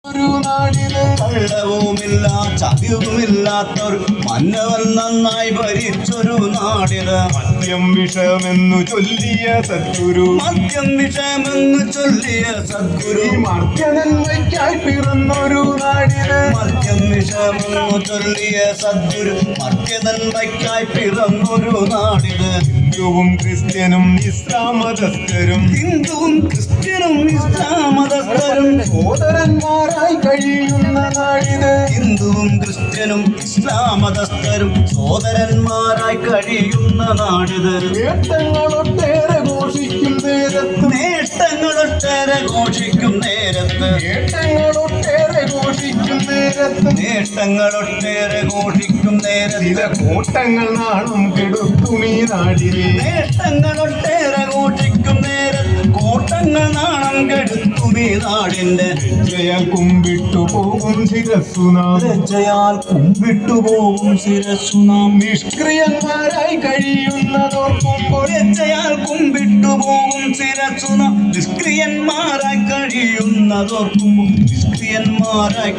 ഒരു നാടിന് കള്ളവുമില്ല ചതിവുമില്ലാത്തൊരു മന്നവൻ നന്നായി ഭരിച്ചൊരു നാടിന് മദ്യം വിഷമെന്നു ചൊല്ലിയ സദ്ഗുരു മദ്യം വിഷമെന്ന് ചൊല്ലിയ സദ്ഗുരു മർത്യനന്മയ്ക്കായി പിറന്നൊരു നാടിന് മദ്യം വിഷമെന്നു ചൊല്ലിയ സദ്ഗുരു മർത്യനന്മയ്ക്കായി പിറന്നൊരു നാടിന് ഹിന്ദുവും ക്രിസ്ത്യനും ഇസ്ലാം മതസ്ഥരും ഹിന്ദുവും ക്രിസ്ത്യനും ഇസ്ലാം മതസ്ഥരും സോദരന്മാരായി കഴിയുന്ന നാടിന് ഹിന്ദുവും ക്രിസ്ത്യനും ഇസ്ലാം മതസ്ഥരും സോദരന്മാരായി കഴിയുന്ന നാടിത് നേട്ടങ്ങളൊട്ടേറെ ഘോഷിക്കും നേരത്ത് നേട്ടങ്ങളൊട്ടേറെ ഘോഷിക്കും നേരത്ത് നേട്ടങ്ങളൊട്ടേറെ ഘോഷിക്കും നേരത്ത് നേട്ടങ്ങളൊട്ടേറെ ഘോഷിക്കും നേരത്ത് ചില കോട്ടങ്ങൾ നാണം കെടുത്തും ഈ നാടിനെ നേട്ടങ്ങളൊട്ടേറെ ഘോഷിക്കും നേരത്ത് കോട്ടങ്ങൾ നാണം കെടുത്തും ഈ നാടിന്റെ ലജ്ജയാൽ കുമ്പിട്ടു പോകും ശിരസ്സുനാം ലജ്ജയാൽ കുമ്പിട്ടുപോകും ശിരസ്സു നാം നിഷ്ക്രിയന്മാരായി കഴിയുന്നതോർക്കുമ്പോൾ ലജ്ജയാൽ കുമ്പിട്ടുപോകും ശിരസ്സു നാം നിഷ്ക്രിയന്മാരായി കഴിയുന്നതോർക്കുമ്പോൾ നിഷ്ക്രിയന്മാരായി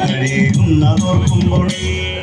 കഴിയുന്നതോർക്കുമ്പോൾ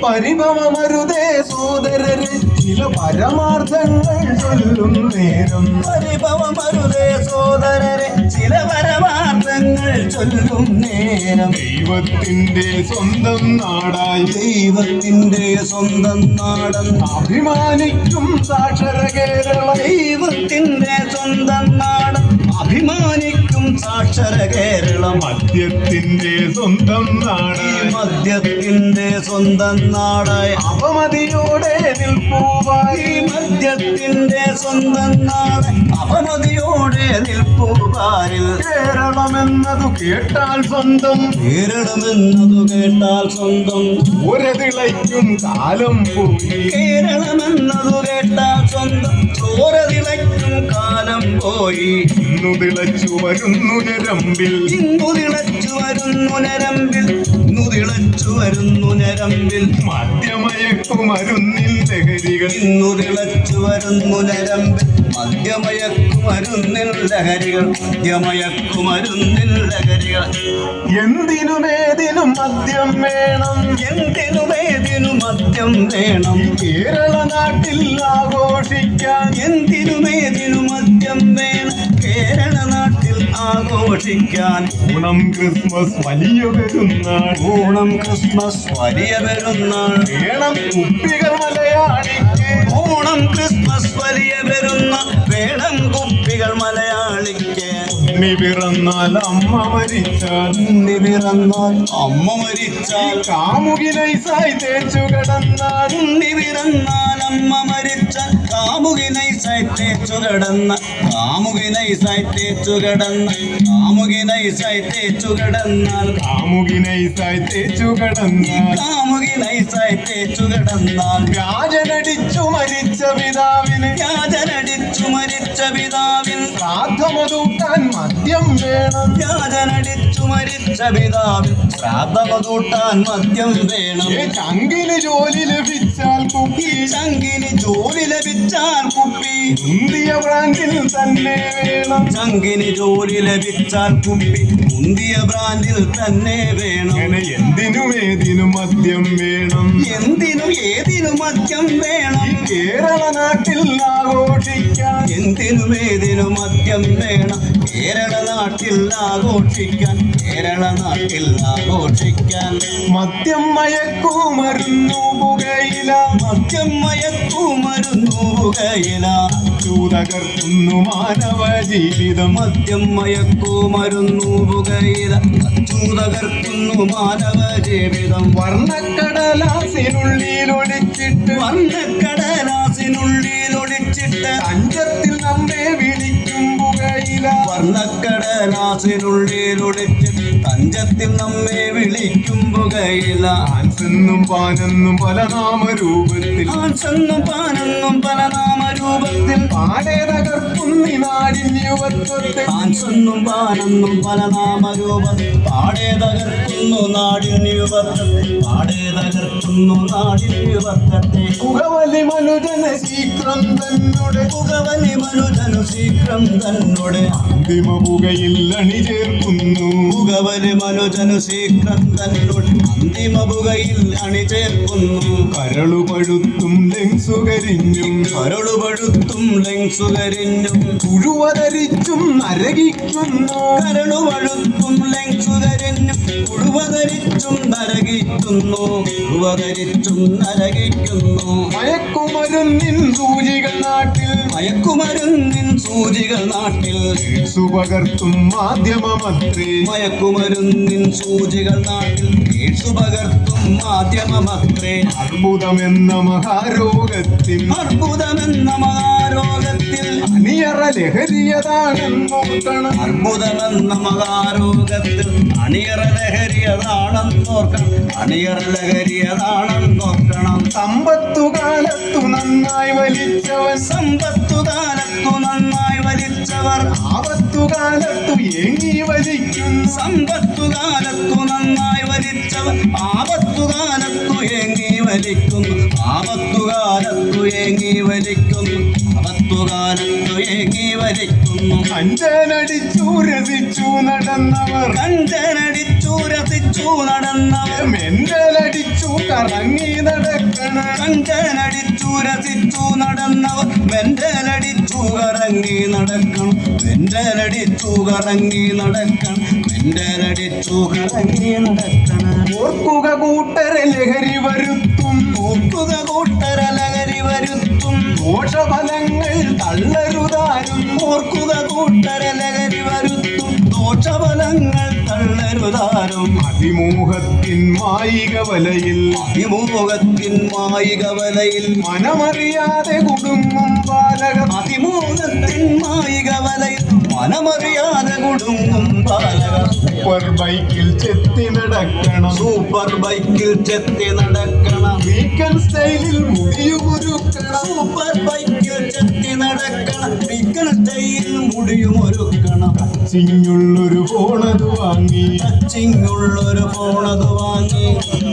പരിഭവമരുതേ സോദരരെ ചില പരമാർത്ഥങ്ങൾ ചൊല്ലും നേരം പരിഭവമരുതേ സോദരരെ ചില പരമാർത്ഥങ്ങൾ ചൊല്ലും നേരം ദൈവത്തിന്റെ സ്വന്തം നാടായി ദൈവത്തിന്റെ സ്വന്തം നാടൻ അഭിമാനിക്കും സാക്ഷര കേരളം ദൈവത്തിന്റെ സ്വന്തം നാടൻ അഭിമാനിക്കും സാക്ഷര കേരളം മദ്യത്തിന്റെ സ്വന്തം ഈ നാടായി മദ്യത്തിന്റെ സ്വന്തം നാടായ അപമതിയോടെ നിൽപ്പുവായി ഈ മദ്യത്തിന്റെ സ്വന്തം നാട് അപമതിയോടെ നിൽപ്പുകാരിൽ കേരളമെന്നതു കേട്ടാൽ സ്വന്തം കേരളമെന്നതു കേട്ടാൽ സ്വന്തം ഒരതിളയ്ക്കും കാലം പോയി കേരളമെന്നതു കേട്ടാൽ സ്വന്തം ചോരതിളയ്ക്കും കാലം പോയി ഇന്നു തിളച്ചു വരുന്നു ഞരമ്പിൽ ഇന്നു തിളച്ചു വരുന്നു ഞരമ്പിൽ ഇന്നു തിളച്ചു വരുന്നു ഞരമ്പിൽ മദ്യമയക്കുമരുന്നിൽ ലഹരികൾ ഇന്നു തിളച്ചു വരുന്നു ഞരമ്പിൽ മദ്യമയക്കുമരുന്നിൽ ലഹരികൾ മദ്യമയക്കുമരുന്നിൽ ലഹരികൾ എന്തിനുമേതിനും മദ്യം വേണം എന്തിനുമേതിനു മദ്യം വേണം കേരള നാട്ടിൽ ആഘോഷിക്കാൻ എന്തിനുമേതിനു മദ്യം വേണം കേരള നാട്ടിൽ ആഘോഷിക്കാൻ ഓണം ക്രിസ്മസ് വലിയ പെരുന്നാൾ ഓണം ക്രിസ്മസ് വലിയ പെരുന്നാൾ വേണം കുപ്പികൾ മലയാളിക്ക് ഓണം ക്രിസ്മസ് വലിയ പെരുന്നാൾ വേണം കുപ്പികൾ മലയാളിക്ക് ഉണ്ണി പിറന്നാൽ അമ്മ മരിച്ചാൽ ഉണ്ണി പിറന്നാൽ അമ്മ മരിച്ചാൽ കാമുകി നൈസായി തേച്ചു കിടന്നാൽ ഉണ്ണി പിറന്നാൽ അമ്മ മരിച്ചാൽ കാമുകി നൈസായി തേച്ചു കിടന്ന കാമുകി നൈസായി തേച്ചു കിടന്ന കാമുകി നൈസായി തേച്ചു കിടന്നാൽ കാമുകി നൈസായി തേച്ചു കിടന്നാൽ കാമുകി നൈസായി തേച്ചു കിടന്നാൽ വ്യാജനടിച്ചു മരിച്ച പിതാവിന് വ്യാജനടിച്ചു മരിച്ച പിതാവിൻ ശ്രാദ്ധമതൂട്ടാൻ മദ്യം വേണം വ്യാജനടിച്ചു മരിച്ച പിതാവിൻ ശ്രാദ്ധമതൂട്ടാൻ മദ്യം വേണം ചങ്കിന് ജോലി ലഭിച്ചാൽ കുപ്പി ചങ്കിന് ജോലി ലഭിച്ചാൽ കുപ്പി മുന്തിയ ബ്രാൻഡിൽ തന്നെ വേണം ചങ്കിന് ജോലി ലഭിച്ചാൽ കുപ്പി മുന്തിയ ബ്രാൻഡിൽ തന്നെ വേണം അങ്ങനെ എന്തിനും ഏതിനും മദ്യം വേണം എന്തിനും ഏതിനും മദ്യം വേണം കേരള നാട്ടിൽ ആഘോഷിക്കാൻ എന്തിനും ഏതിനും മദ്യം വേണം കേരള നാട്ടിൽ ആഘോഷിക്കാൻ കേരള നാട്ടിൽ ആഘോഷിക്കാൻ മദ്യം മയക്കുമരുന്നു പുകയില മദ്യം മയക്കുമരുന്നു പുകയില തകർക്കുന്നു മാനവ ജീവിതം മദ്യം മയക്കുമരുന്നു പുകയില തകർക്കുന്നു മാനവ ജീവിതം വർണ്ണക്കടലാസിനുള്ളിൽ ഒളിച്ചിട്ട് വർണ്ണക്കടലാസിനുള്ളിൽ ഒളിച്ചിട്ട് അഞ്ചത്തിൽ നമ്മെ വിളിക്കും പുകയില വർണ്ണക്കടലാസിനുള്ളിൽ ഒളിച്ചിട്ട് തഞ്ചത്തിൽ നമ്മെ വിളിക്കും പുകയില ആൻസെന്നും പാനെന്നും പല നാമരൂപത്തിൽ ആൻസെന്നും പാനെന്നും പല നാമരൂപത്തിൽ പാടെ തകർക്കുന്നി നാടിൻ യുവത്വത്തെ ആൻസെന്നും പാനെന്നും പല നാമരൂപത്തിൽ പാടെ തകർക്കുന്നു നാടിൻ യുവത്വത്തെ പാടെ തകർക്കുന്നു നാടിൻ യുവത്വത്തെ പുകവലി മനുജന ശീഘ്രം തന്നെ പുകവലി മനുജനു ശീഘ്രം തന്നെ തന്നോട് അന്തിമ പുകയിൽ അണിചേർക്കുന്നു. പുകവല് മനുജനു ശീഘ്രം തന്നോട് അന്തിമ പുകയിൽ അണിചേർക്കുന്നു. കരളുപഴുത്തും ലെങ്സുകരിഞ്ഞും കരളുപഴുത്തും ലെങ്സുകരിഞ്ഞും പുഴുവതരിച്ചും നരകിക്കുന്നു. കരളുപഴുത്തും ലെങ്സുകരിഞ്ഞും പുഴുവതരിച്ചും നരകിക്കുന്നു. പുഴുവതരിച്ചും നരകിക്കുന്നു. മയക്കുമരുന്നിൻ സൂചികൾ നാട്ടിൽ മയക്കുമരുന്നിൻ സൂചികൾ നാട്ടിൽ പകർത്തും മാധ്യമമത്രേ. മയക്കുമരുന്നിൻ സൂചികൾ നാട്ടിൽ പകർത്തും മാധ്യമമത്രേ. അർബുദമെന്ന മഹാരോഗത്തിൽ അർബുദമെന്ന മഹാരോഗത്തിൽ അണിയറ ലഹരിയതാണെന്നോർക്കണം. അർബുദമെന്ന മഹാരോഗത്തിൽ അണിയറ ലഹരിയതാണെന്നോർക്കണം. അണിയറ ലഹരിയതാണെന്നോർക്കണം. സമ്പത്തുകാലത്തു നന്നായി വലിച്ചവൻ സമ്പത്തുകാലത്തു നന്നായി വലിച്ചവർ ആപത്തുകാലത്തു ഏങ്ങി വലിക്കുന്നു. സമ്പത്തുകാലത്തു നന്നായി വലിച്ചവർ ആപത്തുകാലത്തു ഏങ്ങി വലിക്കുന്നു. ആപത്തുകാലത്തു ഏങ്ങി വലിക്കുന്നു. ആപത്തുകാലത്തു ഏങ്ങി വലിക്കുന്നു. കഞ്ചനടിച്ചു രസിച്ചു നടന്നവർ കഞ്ചനടിച്ചു രസിച്ചു നടന്നവർ മെന്റലടിച്ചു കറങ്ങി നടക്കണം. കഞ്ചനടിച്ചു രസിച്ചു നടന്നവർ മെന്റലടിച്ചു കറങ്ങി നടക്കണം. മെന്റലടിച്ചു കറങ്ങി നടക്കണം. മെന്റലടിച്ചു കറങ്ങി നടക്കണം. ഓർക്കുക കൂട്ടരെ ലഹരി വരുത്തും. ഓർക്കുക കൂട്ടര ലഹരി വരുത്തും. ദോഷഫലങ്ങൾ തള്ളരുതാരും. ഓർക്കുക കൂട്ടര ലഹരി വരുത്തും. ദോഷഫലങ്ങൾ തള്ളരുതാരും. അതിമോഹത്തിൻ മായിക വലയിൽ അതിമോഹത്തിൻ മായിക വലയിൽ മനമറിയാതെ കുടുങ്ങും ബാലകർ. അതിമോഹത്തിൻ മായിക വലയിൽ മനമറിയാതെ കുടുങ്ങും ബാലകർ. സൂപ്പർ ബൈക്കിൽ ചെത്തി നടക്കണം. സൂപ്പർ ബൈക്കിൽ ചെത്തി നടക്കണം. വീക്കൻഡ് സ്റ്റൈലിൽ മുടിയുമൊരുക്കണം. സൂപ്പർ ബൈക്കിൽ ചെത്തി നടക്കണം. വീക്കൻഡ് സ്റ്റൈലിൽ മുടിയുമൊരുക്കണം. ചിങ്ങുള്ളൊരു ഫോണത് വാങ്ങി ടച്ചിങ്ങുള്ളൊരു ഫോണത് വാങ്ങി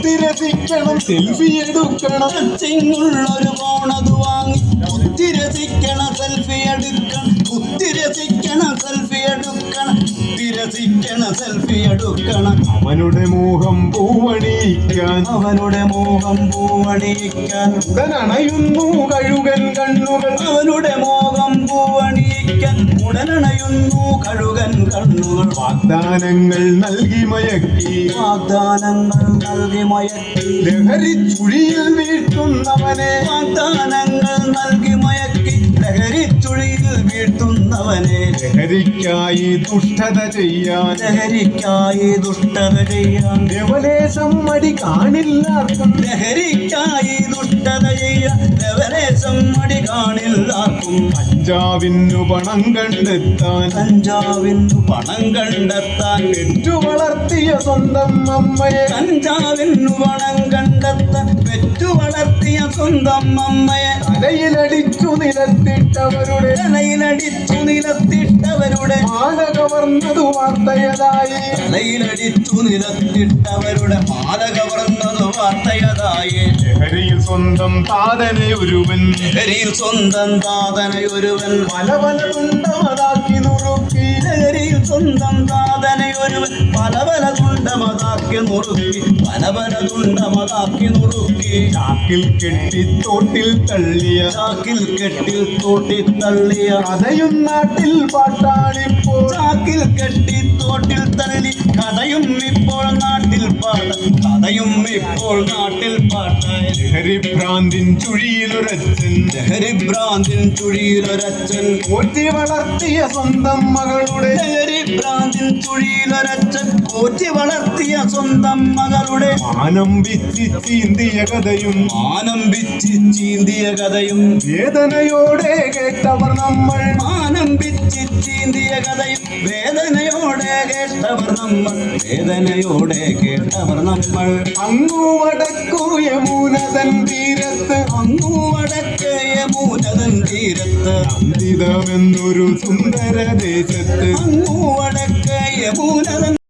തിരസിക്കണം. സെൽഫി എടുക്കണം. ടച്ചിങ്ങുള്ളൊരു ഫോണത് വാങ്ങി കുത്തിരസിക്കണം. സെൽഫി എടുക്കണം. കുത്തിരസിക്കണം. സെൽഫി എടുക്കണം. കുത്തിരസിക്കണം. സെൽഫി എടുക്കണം. അവനുടെ മോഹം പൂവണിയിക്കാൻ അവനുടെ മോഹം പൂവണിയിക്കാൻ ഉടനണയുന്നു കഴുകൻ കണ്ണുകൾ. അവനുടെ മോഹം പൂവണിയിക്കാൻ ഉടനണയുന്നു കഴുകൻ കണ്ണുകൾ. വാഗ്ദാനങ്ങൾ നൽകി മയക്കി വാഗ്ദാനങ്ങൾ നൽകി മയക്കി ലഹരി ചുഴിയിൽ വീഴ്ത്തുന്നവനെ. വാഗ്ദാനങ്ങൾ നൽകി മയക്കി ലഹരി ചുഴിയിൽ വീഴ്ത്തുന്നവനെ. ലഹരിക്കായി ദുഷ്ടത ചെയ്യാൻ ലഹരിക്കായി ദുഷ്ടത ചെയ്യാൻ ലവലേശം മടി കാണില്ലാർക്കും. ലഹരിക്കായി ദുഷ്ടത ചെയ്യാൻ ലവലേശം മടി കാണില്ലാർക്കും. കഞ്ചാവിനു പണം കണ്ടെത്താൻ കഞ്ചാവിനു പണം കണ്ടെത്താൻ പെറ്റു വളർത്തിയ സ്വന്തം അമ്മയെ. കഞ്ചാവിനു പണം കണ്ടെത്താൻ പെറ്റു വളർത്തിയ സ്വന്തം അമ്മയെ. തലയിലടിച്ചു നിലത്തിട്ടവരുടെ തലയിലടിച്ചു നിലത്തിട്ടവരുടെ മാല കവർന്നതു വാർത്തയതായി. തലയിലടിച്ചു നിലത്തിട്ടവരുടെ മാല കവർന്നതു വാർത്തയതായി. ലഹരിയിൽ സ്വന്തം താതനെ ഒരുവൻ ലഹരിയിൽ സ്വന്തം താതനയൊരുവൻ പല പല തുണ്ടമതാക്കി നുറുക്കി. ലഹരിയിൽ സ്വന്തം താതനയൊരുവൻ പല പല തുണ്ടമതാക്കി നുറുക്കി. പല പല തുണ്ടമതാക്കി നുറുക്കി. ചാക്കിൽ കെട്ടി തോട്ടിൽ തള്ളിയ ചാക്കിൽ കെട്ടി തോട്ടി തള്ളിയ കഥയും നാട്ടിൽ പാട്ടാളിപ്പോൾ. ചാക്കിൽ കെട്ടി തോട്ടിൽ തള്ളി കഥയും ഇപ്പോൾ നാട്ടിൽ പാട്ട്. കഥയും ഇപ്പോൾ നാട്ടിൽ പാട്ടായി. ലഹരി ഭ്രാന്തിൻ ചുഴിയിലൊരച്ഛൻ ലഹരി ഭ്രാന്തിൻ ചുഴിയിലൊരച്ഛൻ പോറ്റി വളർത്തിയ സ്വന്തം മകളുടെ. ലഹരി ഭ്രാന്തിൻ ചുഴിയിലൊരച്ഛൻ പോറ്റി വളർത്തിയ സ്വന്തം മകളുടെ മാനം വിച്ചി ചീന്തിയ കഥയും മാനം വിച്ച് ചീന്തിയ കഥയും വേദനയോടെ കേട്ടവർ നമ്മൾ. മാനം വിച്ച് ചീന്തിയ കഥയും വേദനയോടെ കേട്ടവർ നമ്മൾ. വേദനയോടെ കേട്ടവർ നമ്മൾ. അങ്ങു വടക്കു യമുനതൻ തീരത്ത് അങ്ങു വടക്ക് യമുനതൻ തീരത്ത് അന്തിതമെന്നൊരു സുന്ദര ദേശത്ത് അങ്ങു വടക്ക് യമുനതൻ